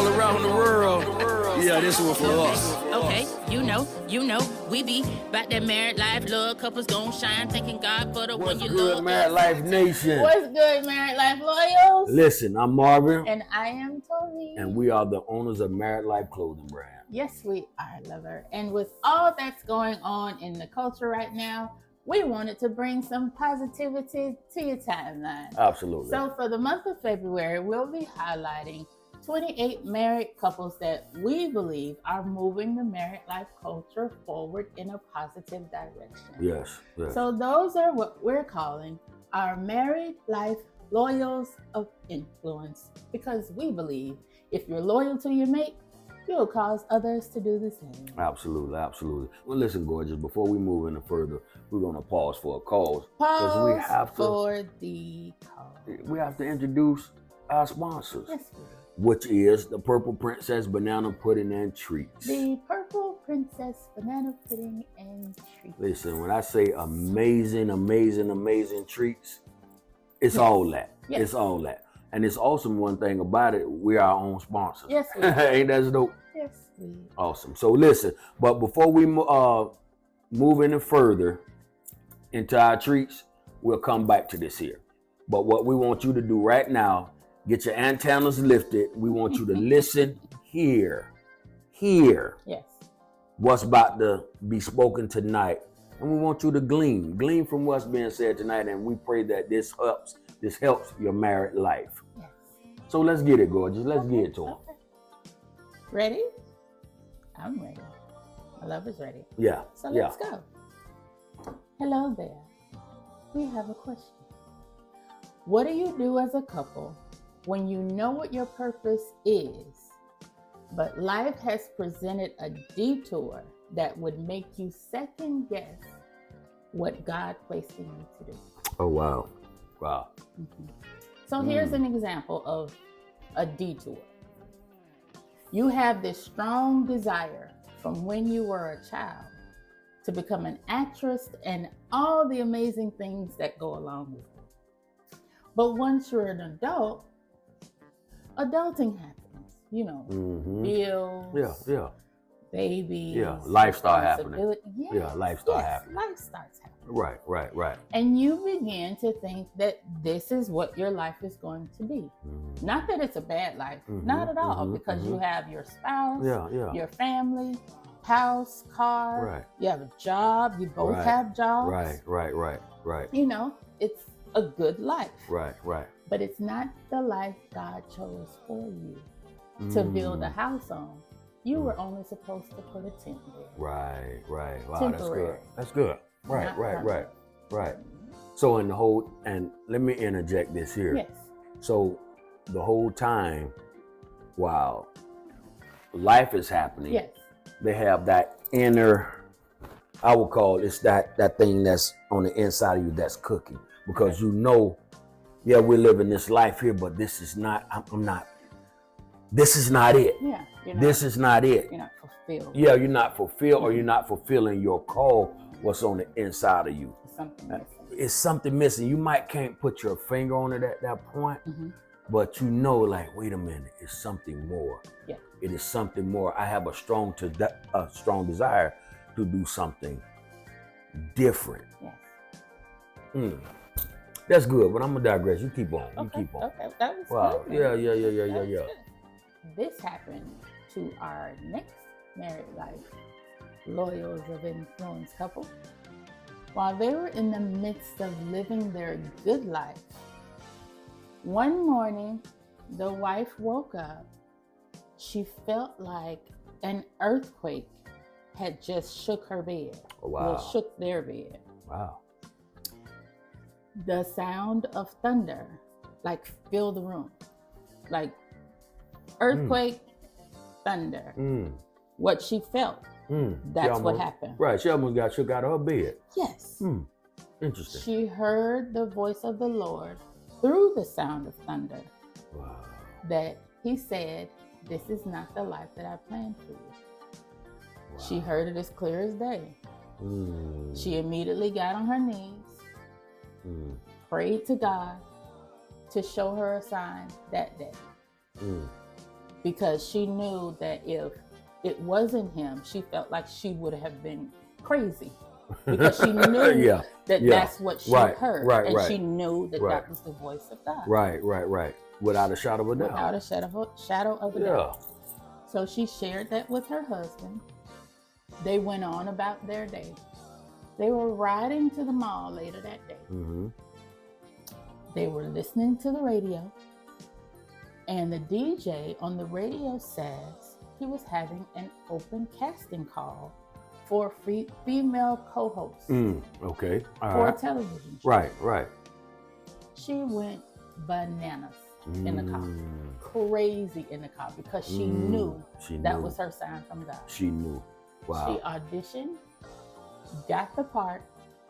all around the world. Yeah, this one for us. Okay, you know, we be about that married life, love couples gon' shine, thanking God for the one you love. What's good, Married Life Nation? What's good, Married Life Loyals? Listen, I'm Marvin. And I am Tony. And we are the owners of Married Life Clothing Brand. Yes, we are, lover. And with all that's going on in the culture right now, we wanted to bring some positivity to your timeline. Absolutely. So for the month of February, we'll be highlighting 28 married couples that we believe are moving the married life culture forward in a positive direction. Yes. So those are what we're calling our married life loyals of influence, because we believe if you're loyal to your mate, you'll cause others to do the same. Absolutely. Well, listen, gorgeous, before we move any further, we're going to pause for a cause. Pause we have for the call. We have to introduce our sponsors. Yes, we do. Which is the Purple Princess Banana Pudding and Treats. The Purple Princess Banana Pudding and Treats. Listen, when I say amazing treats, it's all that. Yes. It's all that. And it's awesome, one thing about it, we're our own sponsors. Yes, we are. Ain't that dope? Yes, we are. Awesome. So listen, but before we move any further into our treats, we'll come back to this here. But what we want you to do right now, get your antennas lifted. We want you to listen, hear Yes. what's about to be spoken tonight. And we want you to glean from what's being said tonight. And we pray that this helps your married life. Yes. So let's get it, gorgeous. Let's get it to them. Okay. Ready? I'm ready. My lover's ready. Yeah. So let's go. Hello there. We have a question. What do you do as a couple when you know what your purpose is, but life has presented a detour that would make you second guess what God placed in you to do? Oh, wow. Mm-hmm. So here's an example of a detour. You have this strong desire from when you were a child to become an actress and all the amazing things that go along with it. But once you're an adult, adulting happens. You know, bills, babies, lifestyle happening. Yes, life starts happening. Life starts happening. Right. And you begin to think that this is what your life is going to be. Not that it's a bad life, not at all, because you have your spouse, your family, house, car, you have a job, you both have jobs. Right. You know, it's a good life. Right. But it's not the life God chose for you to build a house on. You were only supposed to put a tent there. Right. Wow, Temporary. That's good. Right. So and let me interject this here. Yes. So the whole time while life is happening, Yes. they have that inner, I would call it's that thing that's on the inside of you that's cooking. Because you know, we're living this life here, but this is not, this is not it. Yeah. This is not it. You're not fulfilled. Yeah, you're not fulfilled, or you're not fulfilling your call, what's on the inside of you. Something missing. It's something missing. You can't put your finger on it at that point, but you know, like, wait a minute, it's something more. Yeah. It is something more. I have a strong desire to do something different. Yes. That's good, but I'm gonna digress. You keep on. Okay, that was Wow. good. Yeah. This happened to our next married life loyals of influence couple. While they were in the midst of living their good life, one morning the wife woke up. She felt like an earthquake had just shook her bed. Oh, wow. Well, shook their bed. Wow. The sound of thunder, like, filled the room. Like, earthquake, thunder. What she felt, that's what happened. Right, she almost got shook out of her bed. Yes. Interesting. She heard the voice of the Lord through the sound of thunder. Wow. That he said, this is not the life that I planned for you. Wow. She heard it as clear as day. She immediately got on her knees, prayed to God to show her a sign that day. because she knew that if it wasn't him, she felt like she would have been crazy because she knew Yeah, that yeah. that's what she Right, heard, right, and right. she knew that Right. that was the voice of God, Right. Without a shadow of a doubt. without a shadow of a Yeah. doubt. So she shared that with her husband. They went on about their day. They were riding to the mall later that day. Mm-hmm. They were listening to the radio, and the DJ on the radio says he was having an open casting call for a female co-host Okay. All for a right. television show. Right. She went bananas in the car, Mm. crazy in the car, because she Mm. knew She that knew. was her sign from God. She knew. Wow. She auditioned, got the part,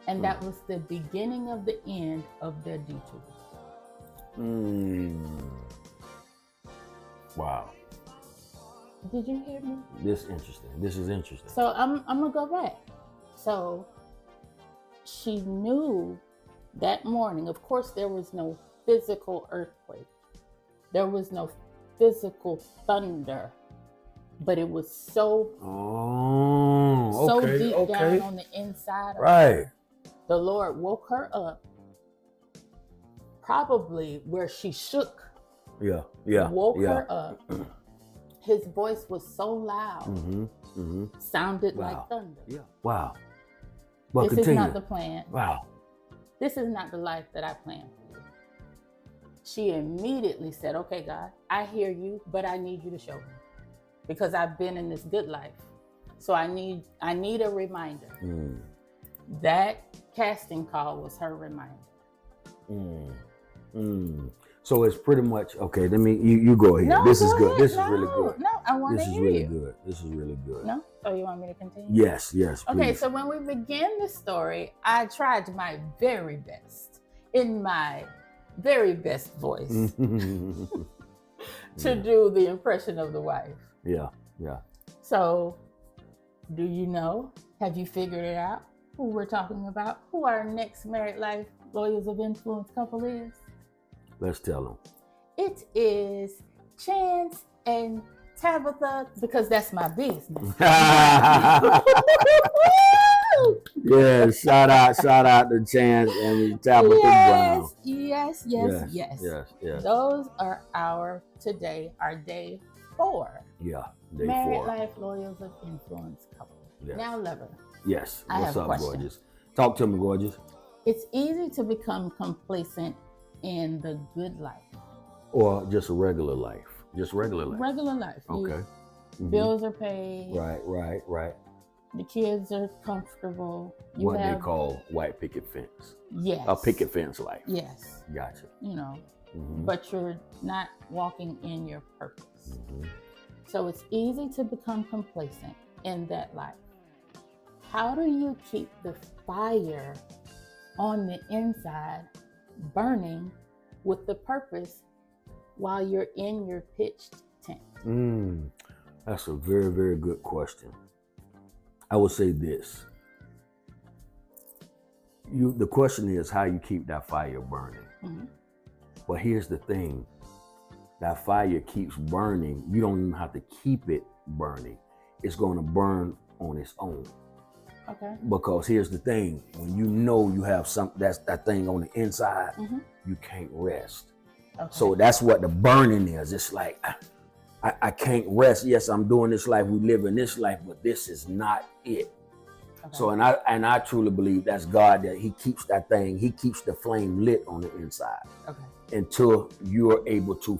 and that was the beginning of the end of their detour. Wow. Did you hear me? This interesting. This is interesting. So I'm gonna go back. So she knew that morning. Of course, there was no physical earthquake. There was no physical thunder, but it was so Okay. deep Okay. down on the inside of her. Right. The Lord woke her up, probably where she shook. Yeah. Woke her up. His voice was so loud, sounded Wow. like thunder. Yeah. Wow. But This continue. is not the plan. Wow. This is not the life that I planned for you. She immediately said, okay, God, I hear you, but I need you to show me, because I've been in this good life. So I need a reminder. That casting call was her reminder. So it's pretty much okay. Let me you go ahead. No, This go is good. ahead. This is No, really good. No, I want This to is hear really you. good. This is really good. No? So you want me to continue? Yes, please. Okay, so when we began the story, I tried my very best, in my very best voice, to do the impression of the wife. Yeah. So, do you know? Have you figured it out? Who we're talking about? Who our next Married Life Lawyers of Influence couple is? Let's tell them. It is Chance and Tabitha, because that's my business. Yeah, shout out to Chance and Tabitha Brown. Yes. Yes. Those are our day 4. Yeah, day Married 4. Life Lawyers of Influence couple. Yes. Now, lover, Yes. I What's have a up, question. gorgeous? Talk to me, gorgeous. it's easy to become complacent in the good life. Or just a regular life. Just regular life. Regular life. Okay. Bills are paid. Right. The kids are comfortable. You What have, they call white picket fence. yes. A picket fence life. Yes. Gotcha. But you're not walking in your purpose. Mhm. So it's easy to become complacent in that life. How do you keep the fire on the inside burning with the purpose while you're in your pitched tent? That's a very, very good question. I would say this. The question is how you keep that fire burning. Mhm. But here's the thing. That fire keeps burning. You don't even have to keep it burning. It's going to burn on its own. Okay. Because here's the thing. When you know you have that thing on the inside, Mhm. you can't rest. Okay. So that's what the burning is. It's like, I can't rest. Yes, I'm doing this life. We live in this life, but this is not it. Okay. So, and I truly believe that's God, that He keeps that thing. He keeps the flame lit on the inside Okay. until you're able to,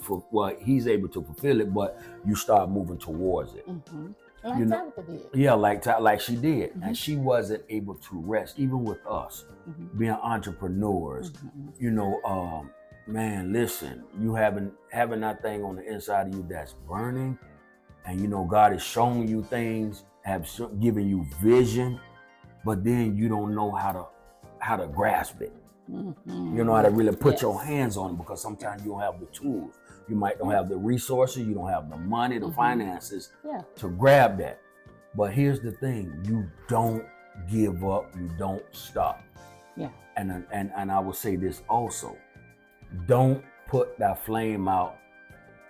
He's able to fulfill it, but you start moving towards it. Mm-hmm. Like You know- Tabitha did. Yeah, like she did, Mhm. and she wasn't able to rest, even with us Mhm. being entrepreneurs. Mhm. Man, listen, you having that thing on the inside of you that's burning, and God has shown you things, given you vision, but then you don't know how to grasp it. Mhm. You know how to really put Yes. your hands on it, because sometimes you don't have the tools. You might don't have the resources, you don't have the money, the Mhm. finances Yeah. to grab that. But here's the thing, you don't give up, you don't stop. Yeah. And I will say this also. Don't put that flame out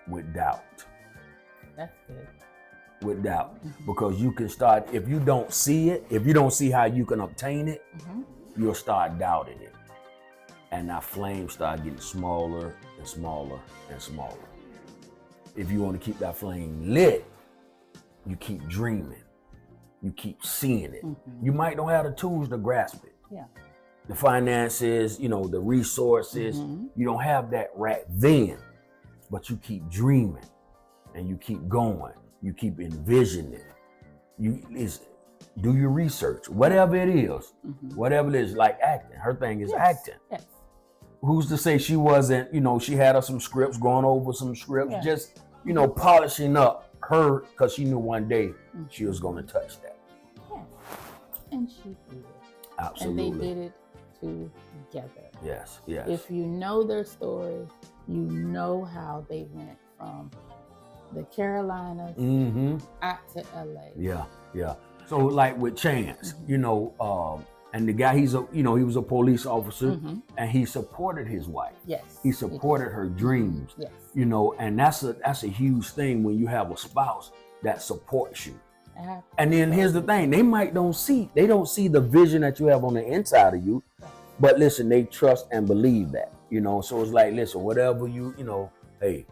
with doubt. That's good. with doubt. Because you can start, if you don't see it, if you don't see how you can obtain it, you'll start doubting it. And that flame start getting smaller and smaller and smaller. If you want to keep that flame lit, you keep dreaming. You keep seeing it. You might don't have the tools to grasp it. Yeah. The finances, you know, the resources, you don't have that right then, but you keep dreaming and you keep going. You keep envisioning. Do your research, whatever it is, whatever it is, like acting. Her thing is acting. Yes. Who's to say she wasn't, you know, she had some scripts, going over some scripts, Yeah. just, you know, polishing up her, because she knew one day she was going to touch that. Yes. And she did. Absolutely. And they did it together. Yes, yes. If you know their story, you know how they went from the Carolinas out to LA. Yeah, yeah. So like with Chance, you know, and the guy, he was a police officer, and he supported his wife. Yes. He supported her dreams. Yes. You know, and that's a huge thing when you have a spouse that supports you. And then here's the thing, they don't see the vision that you have on the inside of you, but listen, they trust and believe that, you know. So it's like, listen, whatever you know, hey,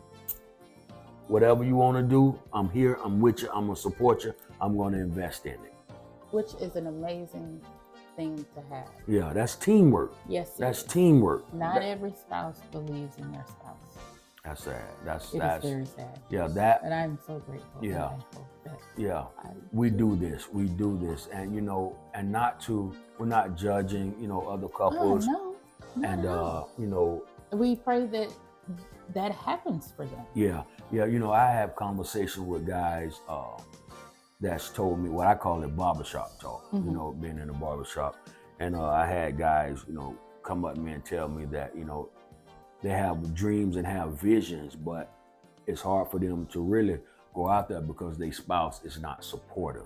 whatever you want to do, I'm here, I'm with you, I'm gonna support you, I'm gonna invest in it. Which is an amazing thing to have. Yeah, that's teamwork. Yes, that's teamwork. Not every spouse believes in their spouse. That's sad. That's It is very sad. Yeah, that. And I'm so grateful. Yeah. And thankful that Yeah, we do this, and you know, and we're not judging, you know, other couples, no, and no. you know, we pray that happens for them. yeah, you know, I have conversations with guys that's told me what I call it barbershop talk, you know, being in a barbershop, and I had guys, you know, come up to me and tell me that, you know, they have dreams and have visions, but it's hard for them to really go out there because their spouse is not supportive,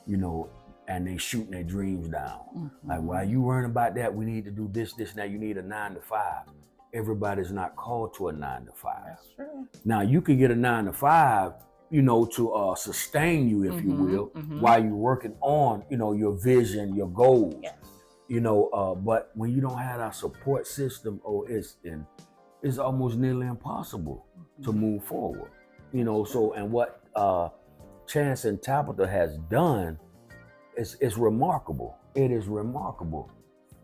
you know, and they shooting their dreams down. Like, while you worrying about that, we need to do this, now you need a 9 to 5. Everybody's not called to a 9 to 5. That's true. Now you could get a 9 to 5, you know, to sustain you, if you will, while you're working on, you know, your vision, your goals. Yes. You know, but when you don't have that support system, it's almost nearly impossible to move forward. You know, so, and what Chance and Tabitha has done is remarkable. It is remarkable,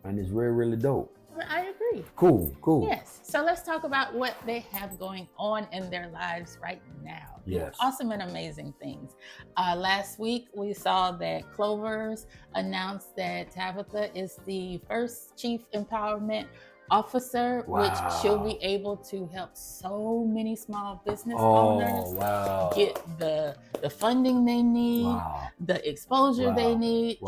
and it's really, really dope. I agree. Cool. Yes. So let's talk about what they have going on in their lives right now. Yes. Awesome and amazing things. Last week, we saw that Clovers announced that Tabitha is the first Chief Empowerment Officer, which she'll be able to help so many small business owners get the funding they need, the exposure they need.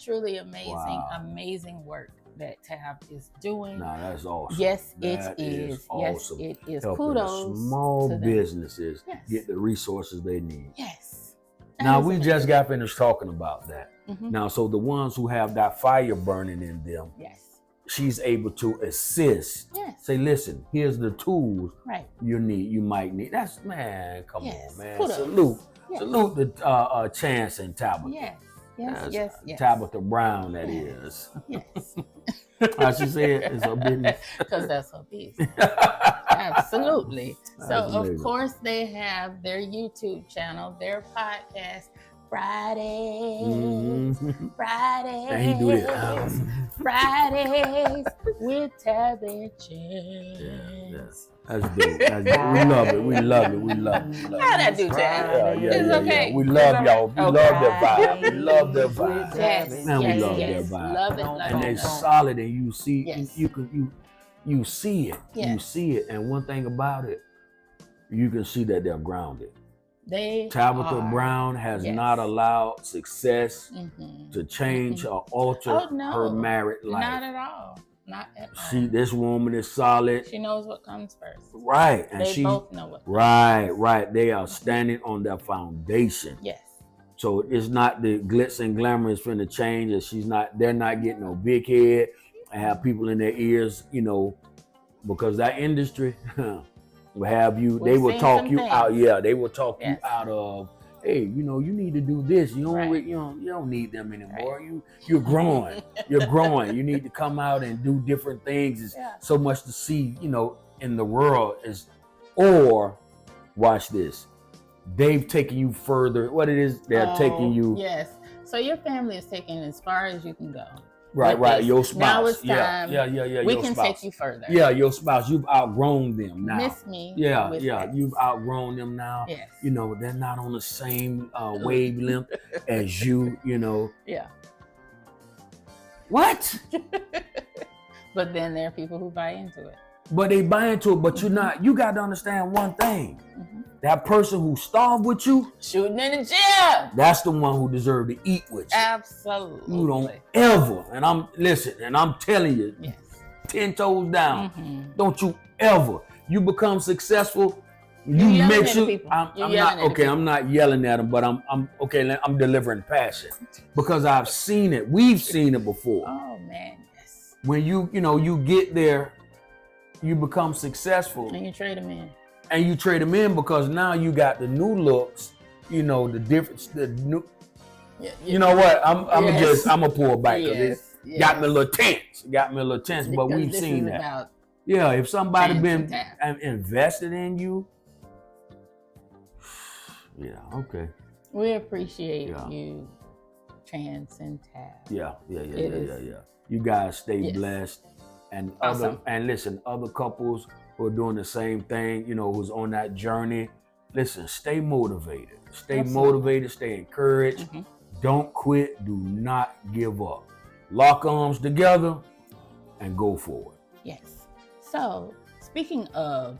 Truly amazing, amazing work that Tab is doing. Nah, that's awesome. Yes, that it is. Awesome. Yes, it is. Helping Kudos small to them. businesses get the resources they need. Yes. Now, we just got finished talking about that. Now, so the ones who have that fire burning in them, she's able to assist. Yes. Say, listen, here's the tools you might need. That's, man, come on, man. Kudos. Salute the Chance and Tabitha. Yes. Tabitha Brown, that is. Yes. How she said it's her business. Because that's her business. Absolutely. So, of course, they have their YouTube channel, their podcast, Fridays. And he do this. Fridays with Tab and Chance. That's dope. We love it. How'd I do, Tab? It's okay. We love y'all. We love their vibe. We love their vibe. Yes. Man, we love their vibe. Love it. And they're solid, and you see, you see it. Yes. You see it. And one thing about it, you can see that they're grounded. Tabitha Brown has not allowed success to change or alter her married life. Not at all. Not at all. This woman is solid. She knows what comes first. Right. And they both know what comes first. Right. They are standing on their foundation. Yes. So it's not the glitz and glamour is finna change, and they're not getting no big head and have people in their ears, you know, because that industry, have you. They We've will seen talk some you things. out. Yeah, they will talk Yes. you out of. Hey, you know, you need to do this. You don't. Right. You don't need them anymore. You're growing. You're growing. You need to come out and do different things. It's Yeah. so much to see. You know, in the world is. Or, watch this. They've taken you further. What it is, they're taking you. Yes. So your family is taking as far as you can go. Right, with right. this. Your spouse. Now it's time. Yeah. We your can spouse. take you further. Yeah, your spouse. You've outgrown them now. Miss me. Yeah, with yeah. this. You've outgrown them now. Yes. You know, they're not on the same wavelength as you, you know. Yeah. What? But then there are people who buy into it. But they buy into it, but you're not. You got to understand one thing. Mhm. That person who starved with you, Shooting in the gym. that's the one who deserved to eat with you. Absolutely. You don't ever, and I'm telling you, Yes. 10 toes down, Mhm. don't you ever. You become successful, you You're yelling make at the sure. people. I'm You're not yelling at the okay. people. I'm not yelling at them, but I'm okay. I'm delivering passion because I've seen it. We've seen it before. Oh man, yes. When you get there, you become successful, And you trade them in. and you trade them in because now you got the new looks. You know the difference. The new. Yeah, You know what? I'm Yes. gonna pull back because Yes, got me a little tense. Got me a little tense, but Because we've this seen is that. about Yeah, if somebody Chance been and Tab. invested in you, yeah, okay, we appreciate Yeah. you, Chance and Tab. yeah. It is. You guys stay Yes. blessed, and Awesome. listen, other couples who are doing the same thing, you know, who's on that journey. Listen, stay motivated, stay Absolutely. motivated, stay encouraged. Mhm. Don't quit. Do not give up. Lock arms together and go forward. Yes. So, speaking of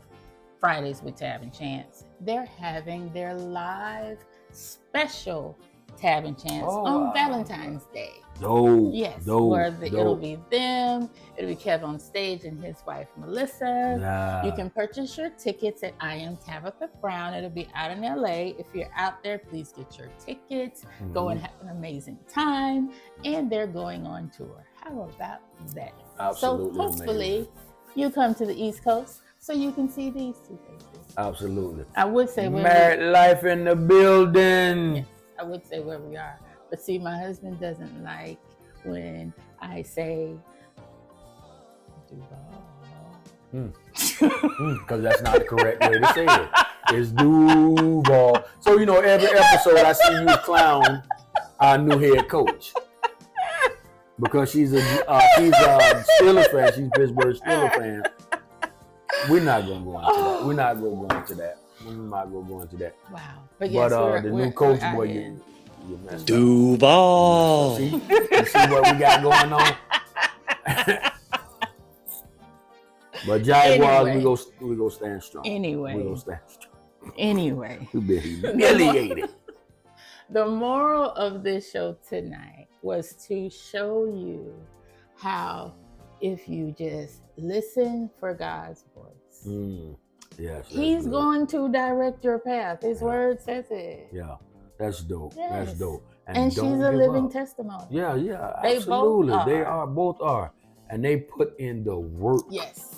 Fridays with Tab and Chance, they're having their live special Tab and Chance Oh, on wow. Valentine's Day. Dope. Yes, dope, where it'll dope. be them, it'll be Kev on stage and his wife Melissa. Yeah. You can purchase your tickets at I Am Tabitha Brown. It'll be out in LA. If you're out there, please get your tickets. Go and have an amazing time. And they're going on tour. How about that? Absolutely So hopefully you come to the East Coast so you can see these two faces. Absolutely. I would say where Married life in the building. yes, I would say where we are. But see, my husband doesn't like when I say Duval. Because that's not the correct way to say it. It's Duval. So, you know, every episode I see you clown our new head coach. Because she's a Steelers fan. She's a Pittsburgh Steelers fan. We're not going to go into that. We're not going to go into that. We're not going to go into that. Wow. But yes, But the new coach, we're boy, out here. you messed up. Duval. See? You see what we got going on? But Jaguars, Anyway. we go stand strong. Anyway. We go stand strong. Anyway. We've been humiliated. The moral of this show tonight was to show you how if you just listen for God's voice, Yes. that's He's good. going to direct your path. His word says it. Yeah, that's dope. Yes. That's dope. And she's don't a give living up. testimony. Yeah, yeah, They absolutely. both They are. are, both are. And they put in the work. Yes.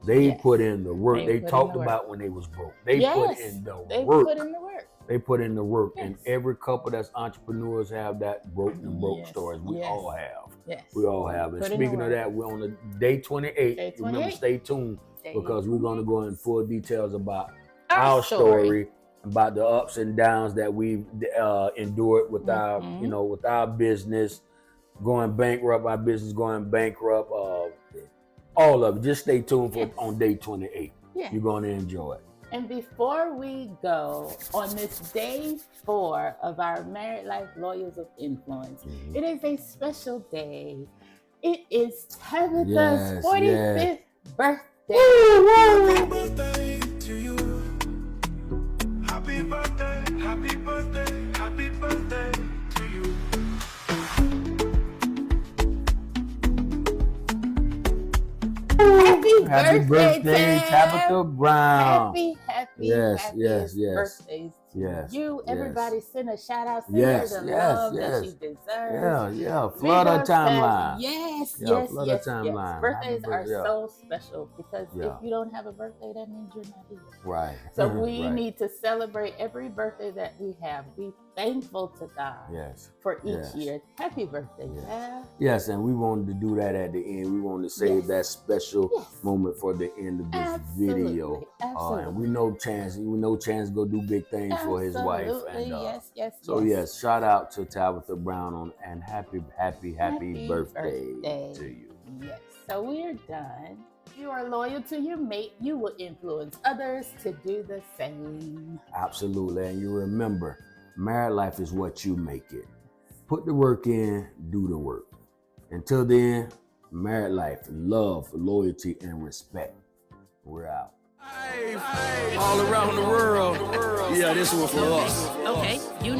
They Yes. put in the work. They They put in talked the work. about when they was broke. They Yes. put in the They work. put in the work. They put in the work. And Yes. every couple that's entrepreneurs have that broke Yes. stories. We Yes. all have. Yes. We all have. And Put in the speaking of work. that, we're on the day 28. Day Remember, 28. stay tuned Stay because we're going to go in full details about Our our story, about the ups and downs that we've endured with our, Mhm. you know, with our business going bankrupt, our business going bankrupt, all of it. Just stay tuned for Yes. on day 28. Yes. You're going to enjoy it. And before we go on this day 4 of our Married Life Lawyers of Influence, Mhm. it is a special day. It is Tabitha's Yes, 45th birthday. Happy birthday to you. Happy birthday, happy birthday, happy birthday to you. Happy birthday, Tab. Tabitha Brown. Happy Yes, happiest yes, yes. birthdays Yes. you. yes. Everybody send a shout out. Send Yes, her the yes, love yes. that she deserves. Yeah. Read Flood our her timeline. Yes, Yeah, yes, flood her yes, timeline. yes. Happy Birthdays are birthday, yeah. so special because Yeah. if you don't have a birthday, that means you're not here. Right. So we Right. need to celebrate every birthday that we have. Be thankful to God Yes. for each Yes. year. Happy birthday, Yes. Tab. Yes, and we wanted to do that at the end. We wanted to save Yes. that special Yes. moment for the end of this Absolutely. video. Absolutely. And we know Chance go do big things for his wife. Absolutely. And Yes, yes, so yes, shout out to Tabitha Brown and happy Happy birthday birthday. to you. Yes. So we're done. If you are loyal to your mate, you will influence others to do the same. Absolutely. And you remember, married life is what you make it. Put the work in, do the work. Until then, married life, love, loyalty, and respect. We're out. All around the world. Yeah, this one for us. Okay, you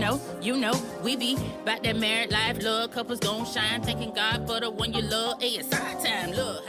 know, we be about that married life. Love couples gon' shine. Thanking God for the one you love. Hey, it's our time, look.